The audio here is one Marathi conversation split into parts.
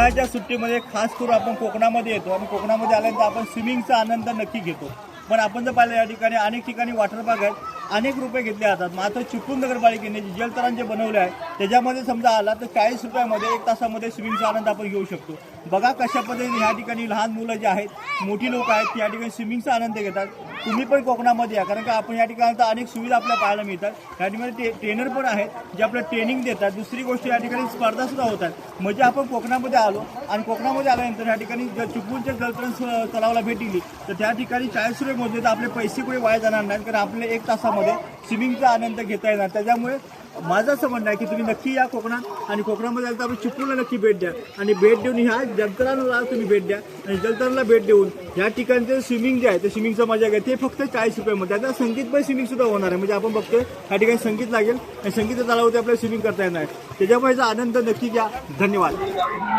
उन्हाळ्याच्या सुट्टीमध्ये खास करून आपण कोकणामध्ये येतो आणि कोकणामध्ये आल्यानंतर आपण स्विमिंगचा आनंद नक्की घेतो। पण आपण जर पाहिलं या ठिकाणी अनेक ठिकाणी वॉटर पार्क आहेत, अनेक रुपये घेतले जातात। मात्र चिपळूण नगरपालिकेने जे जलतरण जे बनवले आहे त्याच्यामध्ये समजा आला तर 40 रुपयामध्ये 1 तासामध्ये स्विमिंगचा आनंद आपण घेऊ शकतो। बघा कशा पद्धतीने ह्या ठिकाणी लहान मुलं जे आहेत, मोठी लोक आहेत ती या ठिकाणी स्विमिंगचा आनंद घेतात। तुम्ही पण कोकणामध्ये या, कारण का आपण या ठिकाणी तर अनेक सुविधा आपल्याला पाहायला मिळतात। या ठिकाणी ट्रेनर पण आहेत जे आपल्याला ट्रेनिंग देतात। दुसरी गोष्ट या ठिकाणी स्पर्धासुद्धा होतात। म्हणजे आपण कोकणामध्ये आलो आणि कोकणामध्ये आल्यानंतर या ठिकाणी जर चिपळूणच्या जलतरण तलावाला भेट दिली तर त्या ठिकाणी 40 रुपये मोजले तर आपले पैसे कुठे वाया जाणार नाहीत, कारण आपले 1 तासामध्ये स्विमिंगचा आनंद घेता येणार। त्याच्यामुळे माझं असं म्हणणं आहे की तुम्ही नक्की या कोकणात आणि कोकणामध्ये आलं तर आपण चिपळूणला नक्की भेट द्या आणि भेट देऊन ह्या जलतरणाला तुम्ही भेट द्या आणि जलतरणाला भेट देऊन ह्या ठिकाणचं स्विमिंग जे आहे ते स्विमिंगचं मजा घ्या। ते फक्त 40 रुपयामध्ये। आता संगीतमय स्विमिंगसुद्धा होणार आहे, म्हणजे आपण बघतोय ह्या ठिकाणी संगीत लागेल आणि संगीत तलावावरती आपल्याला स्विमिंग करता येणार आहे। त्याच्यामुळे आनंद नक्की घ्या। धन्यवाद।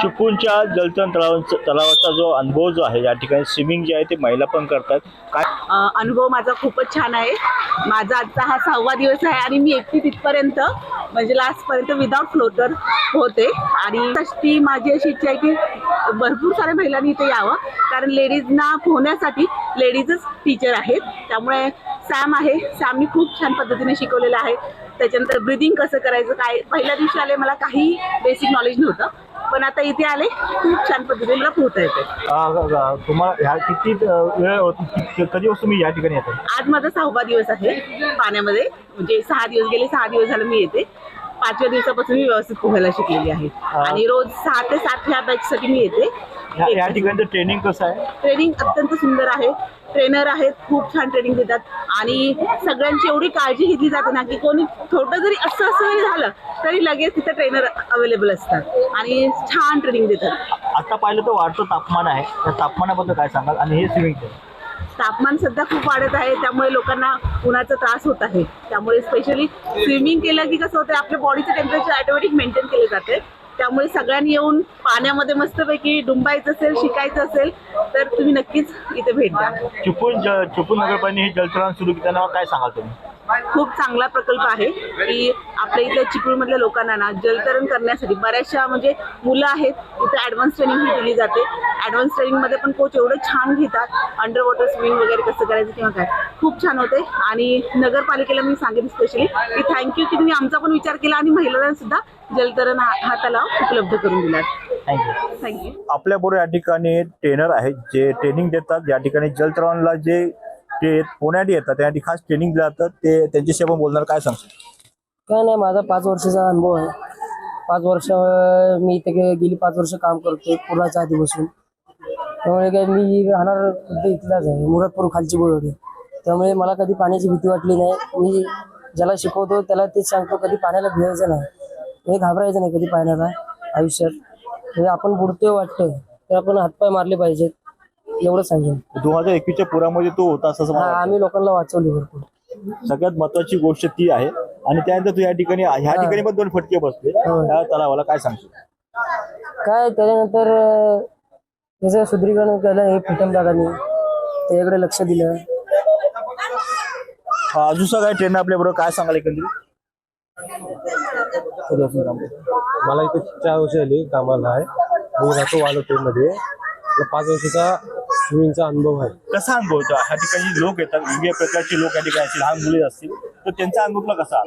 चिपळूणच्या जलतरण तलावाचा जो अनुभव जो आहे, या ठिकाणी स्विमिंग जे आहे ते महिला पण करतात। काय अनुभव माझा खूपच छान आहे। माझा आजचा हा 6वा दिवस आहे आणि मी एकटी तिथपर्यंत म्हणजे लास्टपर्यंत विदाउट फ्लोटर होते आणि ती माझी अशी इच्छा आहे की भरपूर साऱ्या महिलांनी इथे यावं, कारण लेडीजना पोहण्यासाठी लेडीजच टीचर आहेत। त्यामुळे सॅमनी खूप छान पद्धतीने शिकवलेलं आहे। त्याच्यानंतर ब्रीदिंग कसं करायचं, काय पहिल्या दिवशी आले मला काही बेसिक नॉलेज नव्हतं, पण आता इथे आले खूप छान पद्धतीने मला पोहता येते। तुम्हाला ह्या किती वेळ होती, कधीपासून मी या ठिकाणी येतो? आज माझा 6वा दिवस आहे पाण्यामध्ये, म्हणजे 6 दिवस गेले, 6 दिवस झालं मी येते। 5व्या दिवसापासून मी व्यवस्थित पोहायला शिकलेली आहे आणि रोज 6 ते 7 ह्या बॅचसाठी मी येते। या ठिकाणी ट्रेनिंग कसं आहे? ट्रेनिंग अत्यंत सुंदर आहे। ट्रेनर आहेत, खूप छान ट्रेनिंग देतात आणि सगळ्यांची एवढी काळजी घेतली जाते ना की कोणी थोडं जरी असं जरी झालं तरी लगेच तिथे ट्रेनर अवेलेबल असतात आणि छान ट्रेनिंग देतात। आता पाहिलं तर वाढतं तापमान आहे, त्या तापमानाबद्दल काय सांगाल? आणि हे स्विमिंग तापमान सध्या खूप वाढत आहे, त्यामुळे लोकांना उन्हाचा त्रास होत आहे। त्यामुळे स्पेशली स्विमिंग केलं की कसं होतं, आपल्या बॉडीचं टेम्परेचर ऑटोमॅटिक मेंटेन केले जाते। त्यामुळे सगळ्यांनी येऊन पाण्यामध्ये मस्तपैकी डुंबायचं असेल, शिकायचं असेल तर तुम्ही नक्कीच इथे भेट द्या। चिपळूण नगरपालिकेने हे जलतरण सुरू केल्यानं काय सांगाल तुम्ही? खूप चांगला प्रकल्प आहे की आपल्या इथल्या चिपळूणमधल्या लोकांना ना जलतरण करण्यासाठी बऱ्याचशा म्हणजे मुलं आहेत, इथे ॲडव्हान्स ट्रेनिंग ही दिली जाते। ॲडव्हान्स ट्रेनिंगमध्ये पण कोच एवढं छान घेतात, अंडर वॉटर स्विमिंग वगैरे कसं करायचं किंवा काय, खूप छान होते। आणि नगरपालिकेला मी सांगेन स्पेशली की थँक्यू की तुम्ही आमचा पण विचार केला आणि महिलांना सुद्धा जलतरण हा तलाव उपलब्ध करून दिला। थँक्यू। आपल्याबरोबर या ठिकाणी ट्रेनर आहेत जे ट्रेनिंग देतात। या ठिकाणी जलतरणला जे ते पुण्यात येतात त्यासाठी खास ट्रेनिंग दिलं जातं, ते त्यांच्याशी आपण बोलणार। काय सांगतो? काय नाही, माझा 5 वर्षाचा अनुभव आहे। 5 वर्ष मी इथे गेली 5 वर्ष काम करतोय पुराच्या आधीपासून। त्यामुळे काय मी राहणार इथलाच आहे, मुरादपूर खालची बोलवली। त्यामुळे मला कधी पाण्याची भीती वाटली नाही। मी ज्याला शिकवतो त्याला तेच सांगतो, कधी पाण्याला भिजायचं नाही, हे घाबरायचं नाही कधी पाण्याला आयुष्यात। म्हणजे आपण बुडतोय वाटतोय तर आपण हातपाय मारले पाहिजेत, एवढं सांगेन। 2021च्या पुरामध्ये तो होता असं आम्ही लोकांना वाचवली भरपूर। सगळ्यात महत्वाची गोष्ट ती आहे। आणि त्यानंतर तू ह्या ठिकाणी पण 2 फटके बसले त्या तलावाला, काय सांगतो? काय त्याच्यानंतर त्याचं सुदृढीकरण केलं हे प्रीतम दादांनी, त्याच्याकडे लक्ष दिलं। दुसरा काय ट्रेनर आपल्या बरोबर, काय सांगाल एकंदरीत? मला इथे 4 वर्ष झाली कामाला आहे। मी राहतो वालोटेमध्ये। 5 वर्षाचा स्विमिंगचा अनुभव आहे। कसा अनुभव होता? ह्या ठिकाणी लोक येतात, वेगवेगळ्या प्रकारचे लोक या ठिकाणी असतील, लहान मुले असतील, तर त्यांचा अनुभव कसा?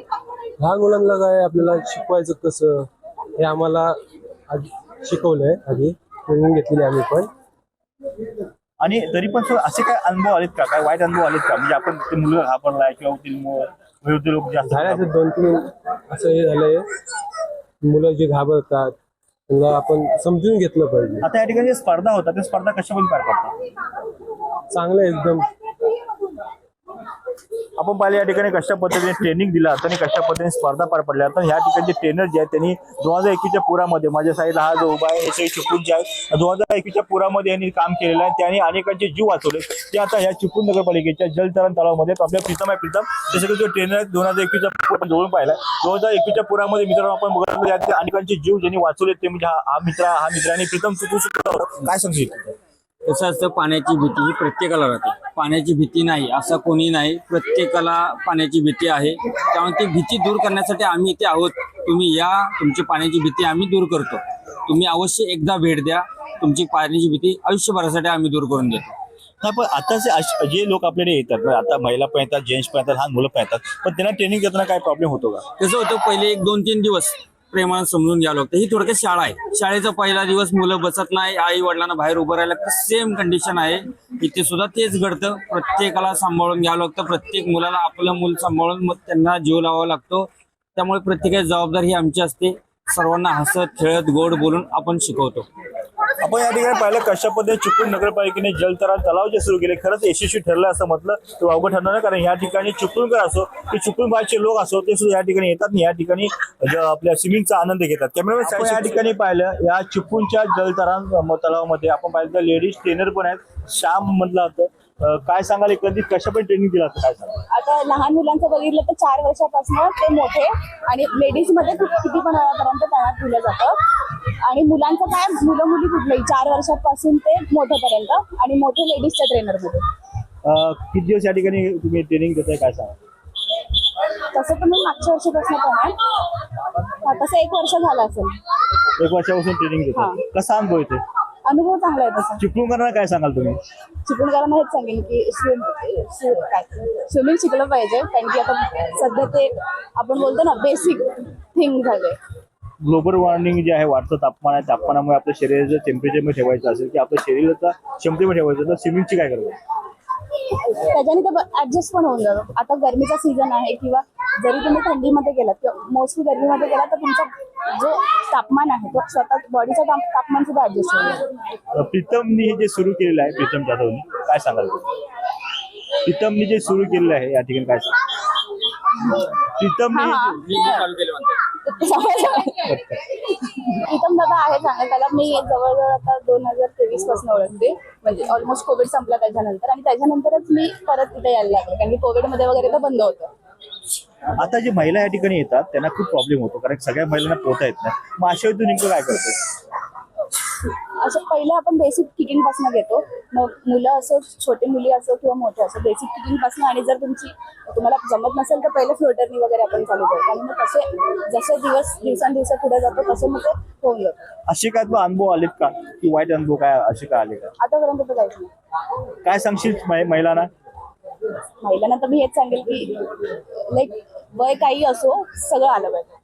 लहान मुलांना काय आपल्याला शिकवायचं कसं हे आम्हाला शिकवलंय, आधी ट्रेनिंग घेतलेली आम्ही पण। आणि तरी पण असे काय अनुभव आलेत का, काय वाईट अनुभव आलेत का? म्हणजे आपण ते मुलं घाबरलाय किंवा विरुद्ध लोक जास्त झाल्याचं 2-3 असं हे झालंय, मुलं जे घाबरतात त्यांना आपण समजून घेतलं पाहिजे। आता या ठिकाणी स्पर्धा होतात, त्या स्पर्धा कशामध्ये पार पडतात? चांगलं एकदम। आपण पाहिलं या ठिकाणी कशा पद्धतीने ट्रेनिंग दिला आणि कशा पद्धतीने स्पर्धा पार पडल्या। तर ह्या ठिकाणचे ट्रेनर जे आहेत त्यांनी 2021च्या पुरामध्ये, माझ्या साईडला हा जो उभा आहे हे सगळे चिपळूण जे आहेत, 2021च्या पुरामध्ये यांनी काम केलेलं आहे। त्यांनी अनेकांचे जीव वाचवले। ते आता ह्या चिपळूण नगरपालिकेच्या जलतरण तलावामध्ये आपल्या प्रीतम आहे। प्रीतम ते सगळे जो ट्रेनर आहेत 2021चा आपण जवळून पाहिला। 2021च्या पुरामध्ये मित्रांनो आपण बघतो अनेकांचे जीव ज्यांनी वाचवले ते म्हणजे हा मित्र आणि प्रीतम तू काय सांगशील? कसं असतं, पाण्याची भीती ही प्रत्येकाला राहते। पाण्याची भीती नाही असं कोणी नाही, प्रत्येकाला पाण्याची भीती आहे। त्यामुळे ती भीती दूर करण्यासाठी आम्ही इथे आहोत। तुम्ही या, तुमची पाण्याची भीती आम्ही दूर करतो। तुम्ही अवश्य एकदा भेट द्या. तुमची पाण्याची भीती आयुष्यभरासाठी आम्ही दूर करून देतो. नाही, पण आताचे जे लोक आपल्याकडे येतात, म्हणजे आता महिला पण येतात, जेंट्स पण येतात, लहान मुलं पण येतात, पण त्यांना ट्रेनिंग देताना काय प्रॉब्लेम होतो का? कसं होतं, पहिले 1-2-3 दिवस प्रेमानं समजून घ्यावं लागतं. ही थोडक्यात शाळा आहे. शाळेचा पहिला दिवस मुलं बसत नाही, आई वडिलांना बाहेर उभं राहायला लागतं. सेम कंडिशन आहे इथे सुद्धा, तेच घडतं. प्रत्येकाला सांभाळून घ्यावं लागतं. प्रत्येक मुलाला आपलं मूल सांभाळून मग त्यांना जीव लावावा लागतो. त्यामुळे प्रत्येकाची जबाबदारी ही आमची असते. सर्वांना हसत खेळत गोड बोलून आपण शिकवतो. आपण या ठिकाणी पाहिलं कशा पद्धतीने चिपळूण नगरपालिकेने जलतरण तलाव जे सुरू केले, खरंच यशस्वी ठरलं असं म्हटलं तो अवघड ठरणार नाही. कारण या ठिकाणी चिपळूणकर असो की चिपळूण बाहेरचे लोक असो, ते सुद्धा या ठिकाणी येतात आणि या ठिकाणी आपल्या स्विमिंगचा आनंद घेतात. कॅमेरामॅन आपण या ठिकाणी पाहिलं या चिपळूणच्या जलतरण तलावामध्ये आपण पाहिलं तर लेडीज ट्रेनर पण आहेत. श्याम म्हटलं होतं, काय सांगाल एकंदरीत कशा पण ट्रेनिंग दिला काय सांगाल? आता लहान मुलांचं बघितलं तर 4 वर्षापासून ते मोठे आणि लेडीज मध्ये किती पण वयापर्यंत त्यांना दिलं जातं. आणि मुलांचं काय, मुलं मुली कुठलेही 4 वर्षापासून ते मोठेपर्यंत आणि मोठे लेडीजच्या ट्रेनर मध्ये. किती दिवस या ठिकाणी तुम्ही ट्रेनिंग देताय काय सांगा? तसं तर मी मागच्या वर्षापासून पण आहे, तसं 1 वर्ष झालं असेल. 1 वर्षापासून ट्रेनिंग देतो. कसा अनुभव येते? अनुभव चांगला आहे तसा. चिपळूणकरांना काय सांगाल तुम्ही? चिपळूणकरांना हेच सांगेन की स्विमिंग शिकलं पाहिजे, कारण की आता सध्या ते आपण बोलतो ना बेसिक थिंग झालंय. ग्लोबल वॉर्मिंग जे आहे, वाढतं तापमान आहे, तापमानामुळे आपल्या शरीराचं टेम्परेचरमध्ये ठेवायचं असेल की आपल्या शरीराचा क्षमतेमध्ये ठेवायचं तर स्विमिंगची काय करतो? त्याच्याने ते ऍडजस्ट पण होऊन जातं. आता गरमीचा सीझन आहे किंवा जरी तुम्ही थंडीमध्ये गेलात किंवा मोस्टली गरमीमध्ये गेलात तर तुमचा जो तापमान आहे तो स्वतः बॉडीचा तापमान सुद्धा ऍडजस्ट होईल. प्रीतमनी हे जे सुरू केलेलं आहे, प्रीतम जाधवनी, काय सांगाल? प्रीतमनी जे सुरू केलेलं आहे या ठिकाणी काय सांगाल? प्रीतम दादा आहे चांगला. त्याला मी जवळजवळ आता 2023 पासून ओळखते, म्हणजे ऑलमोस्ट कोविड संपला त्याच्यानंतर, आणि त्याच्यानंतरच मी परत तिथे यायला लागले, कारण की कोविडमध्ये वगैरे तर बंद होतं. आता जे महिला या ठिकाणी येतात त्यांना खूप प्रॉब्लेम होतो, कारण सगळ्या महिलांना पोहता येत नाही. मग अशा वेळी तू नेमकं काय करतो? असं पहिलं आपण बेसिक किकिंग पासून घेतो. मग मुलं असो, छोटे मुली असो किंवा मोठे असो, बेसिक किकिंग पासून, आणि जर तुम्हाला जमत नसेल तर पहिले फ्लोटरनी वगैरे आपण चालू करतो. आणि मग तसे जसे दिवसांदिवस पुढे जातो तसं मग ते होऊन जातं. असे काय तुला अनुभव आलेत का, की वाईट अनुभव काय असे काय आले का? आतापर्यंत तर काहीच नाही. काय सांगशील महिलांना? महिलांना तर मी हेच सांगेल की लाईक वय काही असो, सगळं आलं पाहिजे.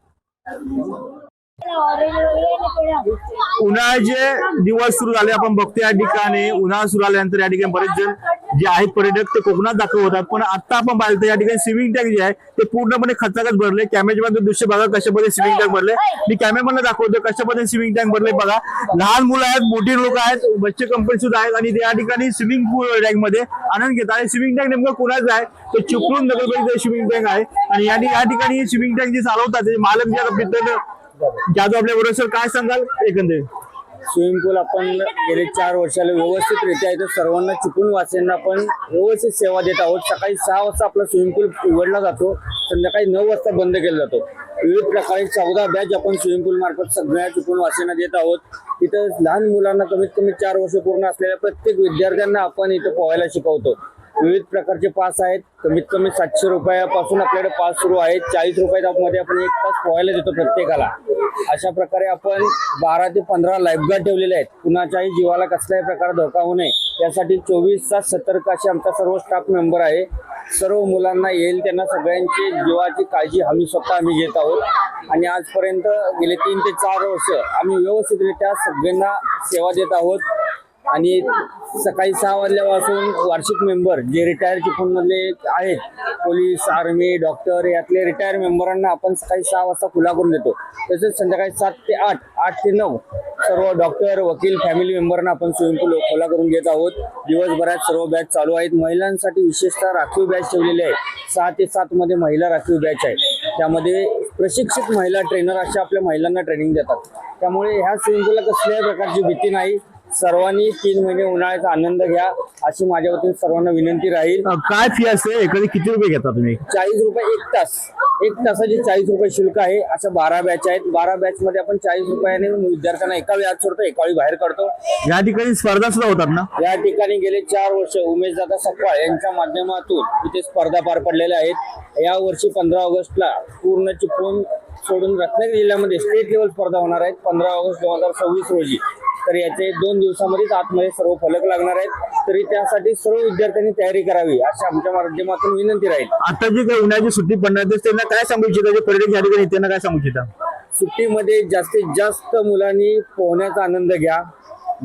उन्हाळ्याचे दिवस सुरू झाले, आपण बघतो या ठिकाणी उन्हाळा सुरू झाल्यानंतर या ठिकाणी बरेच जण जे आहेत पर्यटक ते कोकणात दाखवतात. पण आता आपण पाहिलं या ठिकाणी स्विमिंग टँक जे आहे ते पूर्णपणे खचाखच भरले. कॅमेऱ्यामध्ये दृश्य बघा कशा पद्धतीने स्विमिंग टँक भरले. मी कॅमेरामॅनला दाखवतो कशा पद्धतीने स्विमिंग टँक भरले. बघा, लहान मुलं आहेत, मोठी लोक आहेत, बच्चे कंपनी सुद्धा आहेत, आणि या ठिकाणी स्विमिंग पूल टँक मध्ये आनंद घेतात. आणि स्विमिंग टँक नेमकं कोणाचं आहे तर चिपळूण नगरपालिकेचं स्विमिंग टँक आहे. आणि या ठिकाणी स्विमिंग टँक जे चालवतात ते मालक जे जाधव आपल्या बरोबर. सर काय सांगाल एकंदरीत? स्विमिंग पूल आपण गेले 4 वर्षाला व्यवस्थितरित्या इथं सर्वांना चिपळूण वासियांना आपण व्यवस्थित सेवा देत आहोत. सकाळी 6 वाजता आपला स्विमिंग पूल उघडला जातो, संध्याकाळी 9 वाजता बंद केला जातो. विविध प्रकारे 14 बॅच आपण स्विमिंग पूल मार्फत सगळ्या चिपळूण वासियांना देत आहोत. इथं लहान मुलांना कमीत कमी 4 वर्ष पूर्ण असलेल्या प्रत्येक विद्यार्थ्यांना आपण इथं पोहायला शिकवतो. विविध प्रकारचे पास आहेत, कमीत कमी 700 रुपयापासून आपल्याकडे पास सुरू आहेत. 40 रुपयामध्ये आपण 1 तास पोहायला देतो प्रत्येकाला. अशा प्रकारे आपण 12 ते 15 लाईफगार्ड ठेवलेले आहेत. कुणाच्याही जीवाला कसल्याही प्रकारे धोका होऊ नये यासाठी 24 तास सतर्क असे आमचा सर्व स्टाफ मेंबर आहे. सर्व मुलांना येईल त्यांना सगळ्यांची जीवाची काळजी स्वतः आम्ही घेत आहोत. आणि आजपर्यंत गेले 3 ते 4 वर्ष आम्ही व्यवस्थितरित्या सगळ्यांना सेवा देत आहोत. आणि सकाळी 6 वाजल्यापासून वार्षिक मेंबर जे रिटायर चिपळूणमधले आहेत, पोलीस, आर्मी, डॉक्टर, यातले रिटायर मेंबरांना आपण सकाळी 6 वाजता खुला करून देतो. तसेच संध्याकाळी 7 ते 8, 8 ते 9 सर्व डॉक्टर, वकील, फॅमिली मेंबरांना आपण स्विमिंग पूल खुला करून घेत आहोत. दिवसभरात सर्व बॅच चालू आहेत. महिलांसाठी विशेषतः राखीव बॅच ठेवलेले आहे. 6 ते 7 मध्ये महिला राखीव बॅच आहे. त्यामध्ये प्रशिक्षित महिला ट्रेनर अशा आपल्या महिलांना ट्रेनिंग देतात. त्यामुळे ह्या स्विमिंग पूलला कसल्याही प्रकारची भीती नाही. सर्वांनी 3 महिने उन्हाळ्याचा आनंद घ्या अशी माझ्या वतीने सर्वांना विनंती राहील. काय फी असते, एखादी किती रुपये घेता तुम्ही? 40 रुपये 1 तास. 1 तासाचे 40 रुपये शुल्क आहे. अशा 12 बॅच आहेत. 12 बॅच मध्ये आपण 40 रुपयाने विद्यार्थ्यांना एका वेळी आत सोडतो, एका वेळी बाहेर काढतो. या ठिकाणी स्पर्धा सुद्धा होतात ना? या ठिकाणी गेले 4 वर्ष उमेशदादा सकपाळ यांच्या माध्यमातून इथे स्पर्धा पार पडलेल्या आहेत. या वर्षी 15 ऑगस्टला पूर्ण चिपळूण सोडून रत्नागिरी जिल्ह्यामध्ये स्टेट लेवल स्पर्धा होणार आहेत 15 ऑगस्ट 2026 रोजी. तर याचे 2 दिवसामध्येच आतमध्ये सर्व फलक लागणार आहेत. तरी त्यासाठी सर्व विद्यार्थ्यांनी तयारी करावी अशी आमच्या माध्यमातून विनंती राहील. आता जी काही उन्हाळ्याची सुट्टी पडणार आहे त्यांना काय सांगू इच्छिता, जे पर्यटक या ठिकाणी त्यांना काय सांगू इच्छिता? सुट्टीमध्ये जास्तीत जास्त मुलांनी पोहण्याचा आनंद घ्या.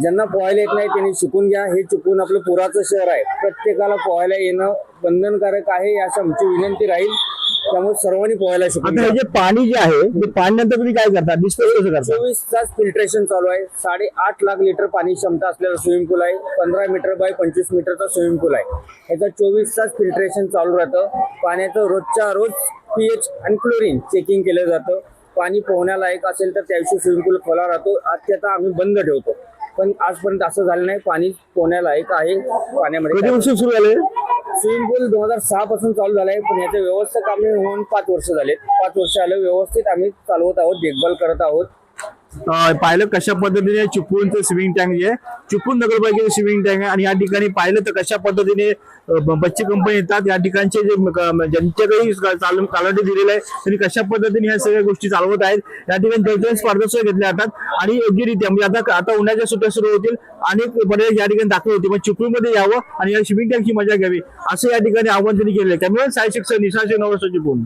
ज्यांना पोहायला येत नाही त्यांनी शिकून घ्या. हे चुकून आपलं पुराचं शहर आहे, प्रत्येकाला पोहायला येणं बंधनकारक आहे अशी आमची विनंती राहील. त्यामुळे सर्वांनी पोहायला शिकून आता हे जे पाणी जे आहे ते पाणी नंतर तुम्ही काय करता, डिस्पोज कसं करता? 24 तास फिल्ट्रेशन चालू आहे. 8.5 लाख लिटर पाणी क्षमता असलेला स्विमिंग पूल आहे. 15 मीटर बाय 25 मीटरचा स्विमिंग पूल आहे. याचं 24 तास फिल्ट्रेशन चालू राहतं. पाण्याचं रोजच्या रोज pH आणि क्लोरीन चेकिंग केलं जातं. पाणी पोहण्यालायक असेल तर त्या दिवशी स्विमिंग पूल खुला राहतो. आता आम्ही बंद ठेवतो, पण आजपर्यंत असं झालं नाही. पाणी पोहण्यालायक आहे. पाण्यामध्ये कधीपासून सुरू झाले? स्विमिंग पूल 2006 पासून चालू झालाय, पण याचं व्यवस्थित आम्ही होऊन 5 वर्ष झालेत. 5 वर्ष आलं व्यवस्थित आम्ही चालवत आहोत, देखभाल करत आहोत. पाहिलं कशा पद्धतीने चिपळूणचं स्विमिंग टँक जे आहे, चिपळूण नगरपालिकेचं स्विमिंग टँक आहे. आणि या ठिकाणी पाहिलं तर कशा पद्धतीने बच्चे कंपनी येतात, या ठिकाणचे जे ज्यांच्याकडे चालवणी दिलेलं आहे त्यांनी कशा पद्धतीने ह्या सगळ्या गोष्टी चालवत आहेत. या ठिकाणी जलतरण स्पर्धा सुद्धा घेतल्या जातात आणि योग्यरित्या म्हणजे आता उन्हाळ्याच्या सुट्ट्या सुरू होतील, अनेक पर्यटक या ठिकाणी दाखल होते. पण चिपळूणमध्ये यावं आणि या स्विमिंग टँकची मजा घ्यावी असं या ठिकाणी आव्हान त्यांनी केलेलं आहे. त्यामुळे साय शिक्षण निशाचे नवरसाची पूर्ण